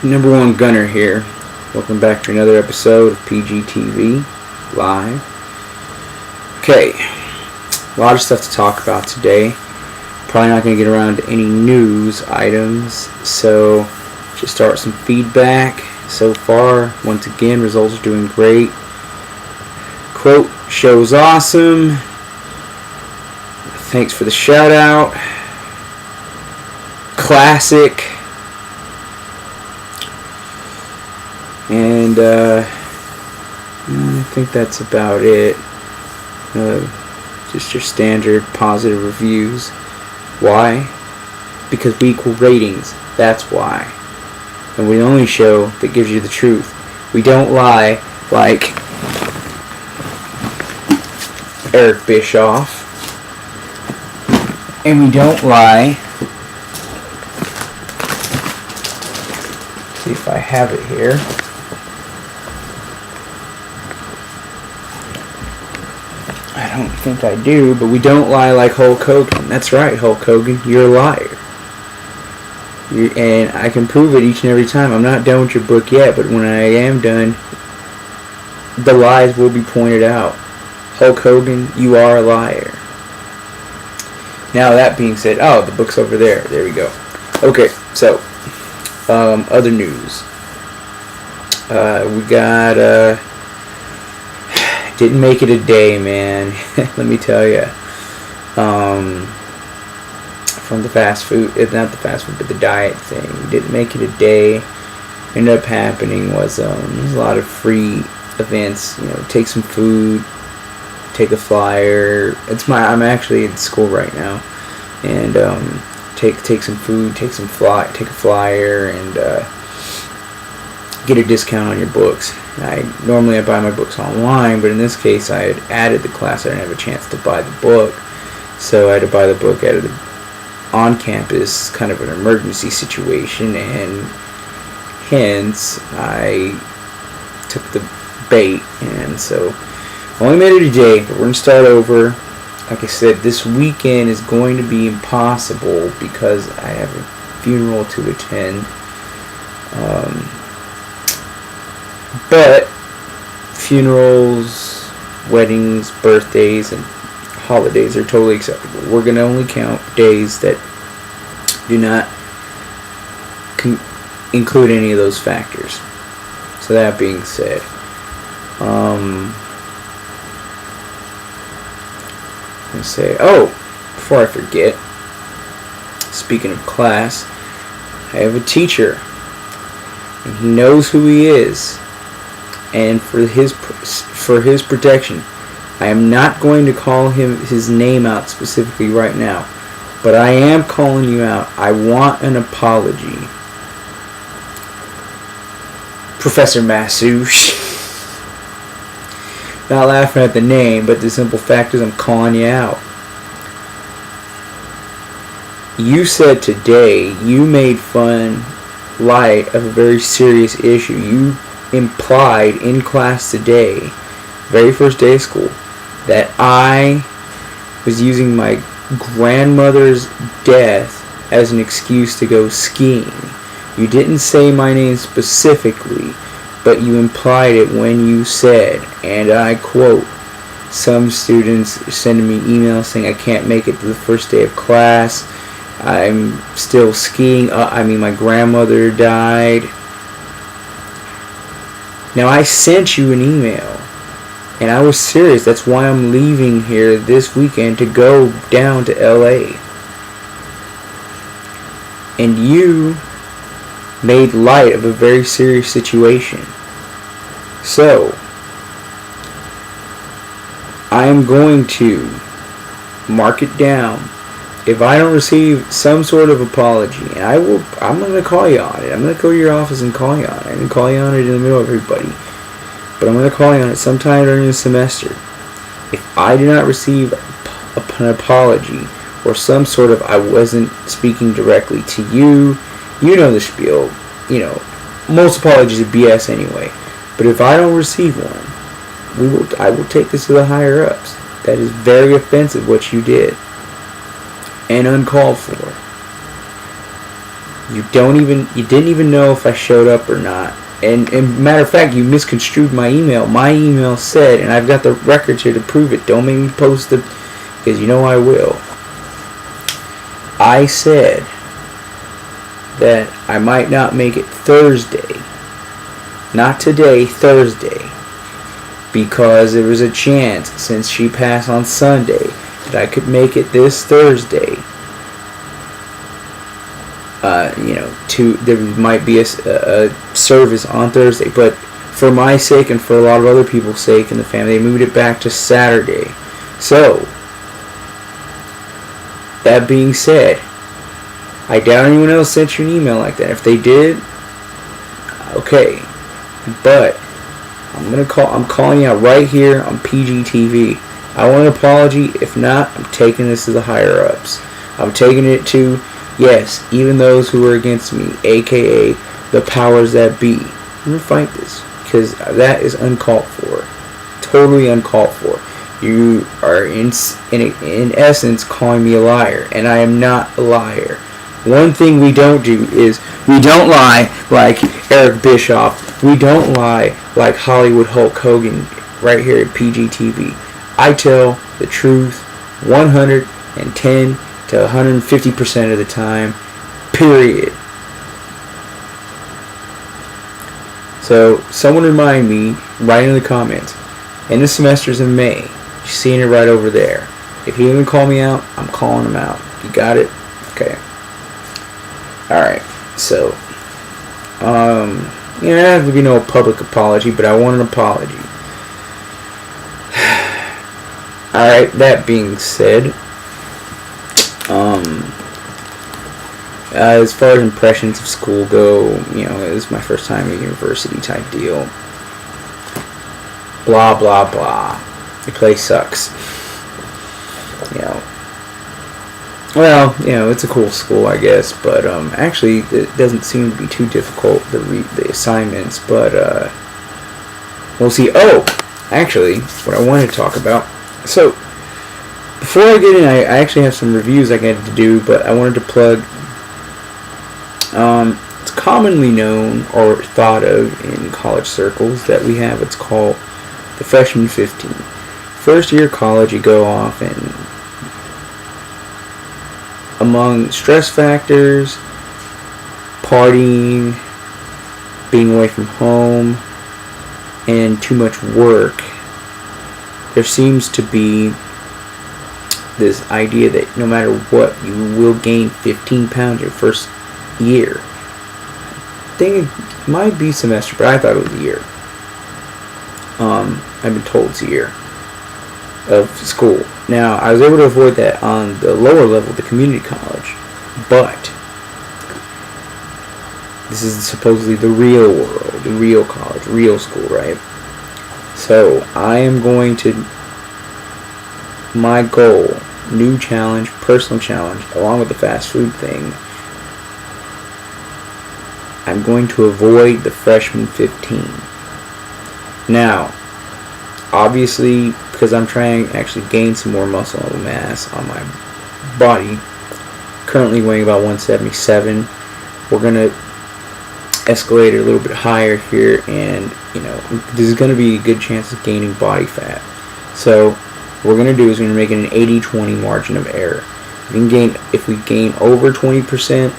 Number one gunner here. Welcome back to another episode of PGTV Live. Okay, a lot of stuff to talk about today. Probably not going to get around to any news items, so just start with some feedback. So far, once again, results are doing great. Quote, show's awesome. Thanks for the shout out. Classic. And I think that's about it. Just your standard positive reviews. Why? Because we equal ratings. That's why. And we're the only show that gives you the truth. We don't lie like Eric Bischoff. And we don't lie. See if I have it here. I don't think I do, but we don't lie like Hulk Hogan. That's right, Hulk Hogan, you're a liar. And I can prove it each and every time. I'm not done with your book yet, but when I am done, the lies will be pointed out. Hulk Hogan, you are a liar. Now that being said, oh, the book's over there. There we go. Okay, so, other news. We got, didn't make it a day, man. Let me tell you. From the fast food, not the fast food, but the diet thing. Didn't make it a day. Ended up happening was there's a lot of free events. You know, take some food, take a flyer. I'm actually in school right now, and take some food, take a flyer, and get a discount on your books. Normally I buy my books online, but in this case I had added the class. I didn't have a chance to buy the book, so I had to buy the book out of the on-campus, kind of an emergency situation, and hence I took the bait, and so I only made it a day, but we're going to start over. Like I said, this weekend is going to be impossible because I have a funeral to attend. But funerals, weddings, birthdays, and holidays are totally acceptable. We're going to only count days that do not include any of those factors. So that being said, before I forget, speaking of class, I have a teacher, and he knows who he is, and for his protection, I am not going to call his name out specifically right now, but I am calling you out. I want an apology. Professor Masouche. Not laughing at the name, but the simple fact is I'm calling you out. You said today you made light of a very serious issue. You implied in class today, very first day of school, that I was using my grandmother's death as an excuse to go skiing. You didn't say my name specifically, but you implied it when you said, and I quote, some students are sending me emails saying I can't make it to the first day of class. I'm still skiing. My grandmother died. Now, I sent you an email, and I was serious. That's why I'm leaving here this weekend to go down to LA. And you made light of a very serious situation. So, I am going to mark it down. If I don't receive some sort of apology, and I'm going to call you on it. I'm going to go to your office and call you on it. I didn't call you on it in the middle of everybody. But I'm going to call you on it sometime during the semester. If I do not receive an apology or some sort of I wasn't speaking directly to you, you know the spiel. You know, most apologies are BS anyway. But if I don't receive one, I will take this to the higher ups. That is very offensive what you did. And uncalled for. You didn't even know if I showed up or not. And matter of fact, you misconstrued my email. My email said, and I've got the records here to prove it. Don't make me post it, because you know I will. I said that I might not make it Thursday. Not today, Thursday. Because there was a chance, since she passed on Sunday, that I could make it this Thursday. There might be a service on Thursday, but for my sake and for a lot of other people's sake in the family, they moved it back to Saturday. So, that being said, I doubt anyone else sent you an email like that. If they did, okay, but I'm calling you out right here on PGTV. I want an apology. If not, I'm taking this to the higher ups. I'm taking it to, yes, even those who are against me, aka the powers that be. I'm gonna fight this, because that is uncalled for. Totally uncalled for. You are in essence calling me a liar, and I am not a liar. One thing we don't do is we don't lie like Eric Bischoff. We don't lie like Hollywood Hulk Hogan right here at PGTV. I tell the truth 110 to 150% of the time, period. So, someone remind me, right in the comments, end of semester's in May. You're seeing it right over there. If he didn't call me out, I'm calling him out. You got it? Okay. Alright, so, there has to be no public apology, but I want an apology. Alright, that being said, as far as impressions of school go, it was my first time at university type deal. Blah, blah, blah. The place sucks. Well, it's a cool school, I guess, but actually, it doesn't seem to be too difficult to read the assignments, but we'll see. Oh, actually, what I wanted to talk about. So, before I get in, I actually have some reviews I got to do, but I wanted to plug. It's commonly known or thought of in college circles that we have what's called the freshman 15. First year of college, you go off and among stress factors, partying, being away from home, and too much work, there seems to be this idea that no matter what, you will gain 15 pounds your first year. I think it might be semester, but I thought it was a year. I've been told it's a year of school. Now, I was able to avoid that on the lower level, the community college, but this is supposedly the real world, the real college, real school, right? So, I am going to, my goal, new challenge, personal challenge, along with the fast food thing, I'm going to avoid the freshman 15. Now, obviously, because I'm trying to actually gain some more muscle mass on my body, currently weighing about 177, we're going to escalate it a little bit higher here, and, there's going to be a good chance of gaining body fat. So, what we're going to do is we're going to make it an 80-20 margin of error. If we gain over 20%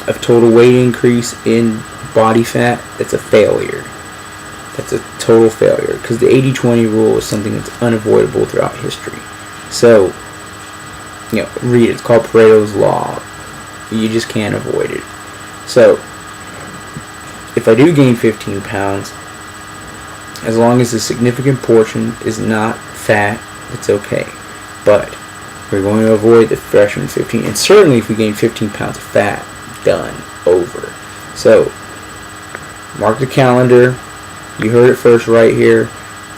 of total weight increase in body fat, that's a failure. That's a total failure, because the 80-20 rule is something that's unavoidable throughout history. So, read it. It's called Pareto's Law. You just can't avoid it. So, if I do gain 15 pounds, as long as a significant portion is not fat, it's okay. But we're going to avoid the freshman 15. And certainly if we gain 15 pounds of fat, done, over. So, mark the calendar. You heard it first right here.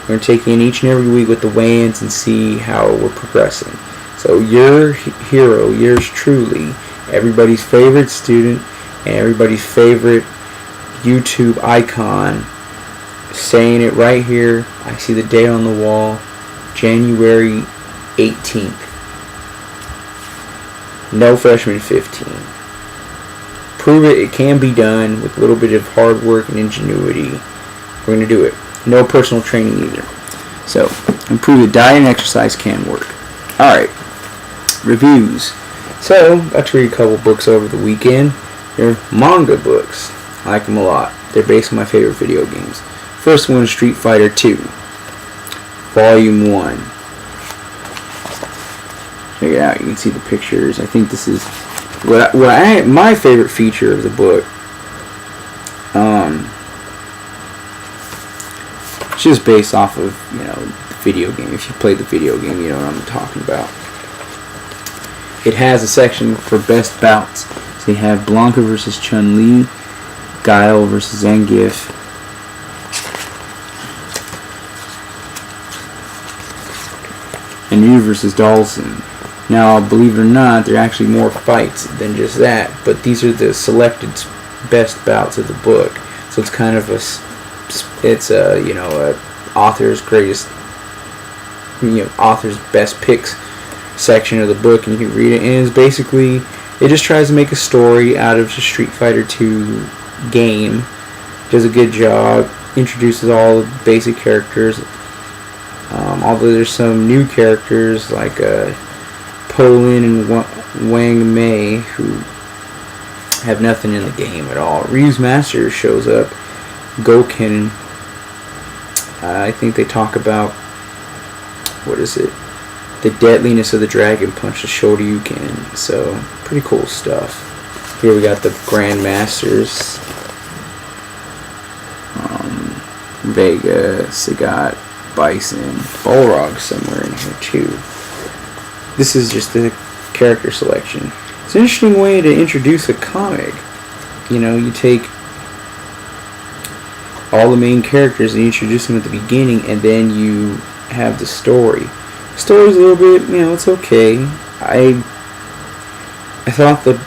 We're going to take you in each and every week with the weigh-ins and see how we're progressing. So your hero, yours truly, everybody's favorite student and everybody's favorite YouTube icon, saying it right here. I see the date on the wall, January 18th. No freshman 15. prove it. It can be done with a little bit of hard work and ingenuity. We're going to do it. No personal training either. So, and prove that diet and exercise can work. Alright. Reviews. So, got to read a couple books over the weekend. They're manga books. I like them a lot. They're based on my favorite video games. First one is Street Fighter 2. Volume 1. Check it out. You can see the pictures. I think this is my favorite feature of the book. It's just based off of, the video game. If you played the video game, you know what I'm talking about. It has a section for best bouts. So you have Blanca versus Chun-Li, Guile versus Zangief, and Ryu versus Dawson. Now, believe it or not, there are actually more fights than just that, but these are the selected best bouts of the book. So it's kind of a author's greatest, author's best picks section of the book, and you can read it. And it's basically, it just tries to make a story out of the Street Fighter 2 game. Does a good job, introduces all the basic characters. Although there's some new characters like Polin and Wang Mei who have nothing in the game at all. Ryu's Master shows up. Goken. I think they talk about, the deadliness of the Dragon Punch, the Shoryuken. So, pretty cool stuff. Here we got the Grandmasters. Vega, Sagat, Bison, Balrog somewhere in here too. This is just the character selection. It's an interesting way to introduce a comic. You take all the main characters and you introduce them at the beginning, and then you have the story. The story's a little bit, it's okay. I thought the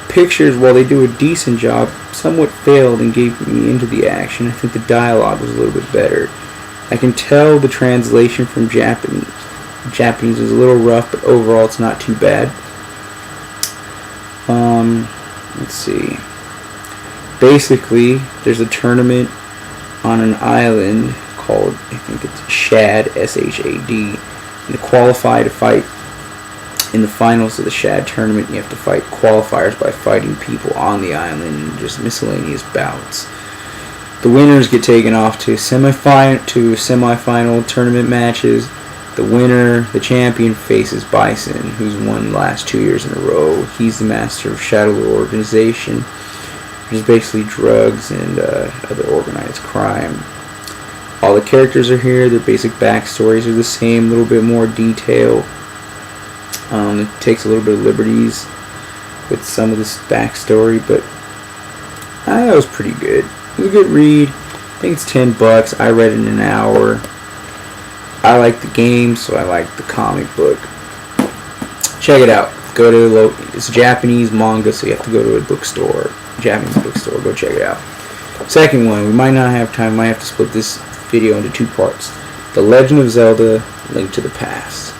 pictures, while they do a decent job, somewhat failed and gave me into the action. I think the dialogue was a little bit better. I can tell the translation from Japanese is a little rough, but overall it's not too bad. Let's see. Basically, there's a tournament on an island called, I think it's Shad, S-H-A-D. And to qualify to fight in the finals of the Shad tournament, you have to fight qualifiers by fighting people on the island and just miscellaneous bouts. The winners get taken off to semifinal tournament matches. The winner, the champion, faces Bison, who's won the last 2 years in a row. He's the master of Shadow Lord Organization, which is basically drugs and other organized crime. All the characters are here. Their basic backstories are the same, a little bit more detail. It takes a little bit of liberties with some of this backstory, but I thought it was pretty good. It was a good read. I think it's $10. I read it in an hour. I like the game, so I like the comic book. Check it out. Go to it's Japanese manga, so you have to go to a bookstore, Japanese bookstore. Go check it out. Second one, we might not have time. Might have to split this video into 2 parts. The Legend of Zelda: Link to the Past.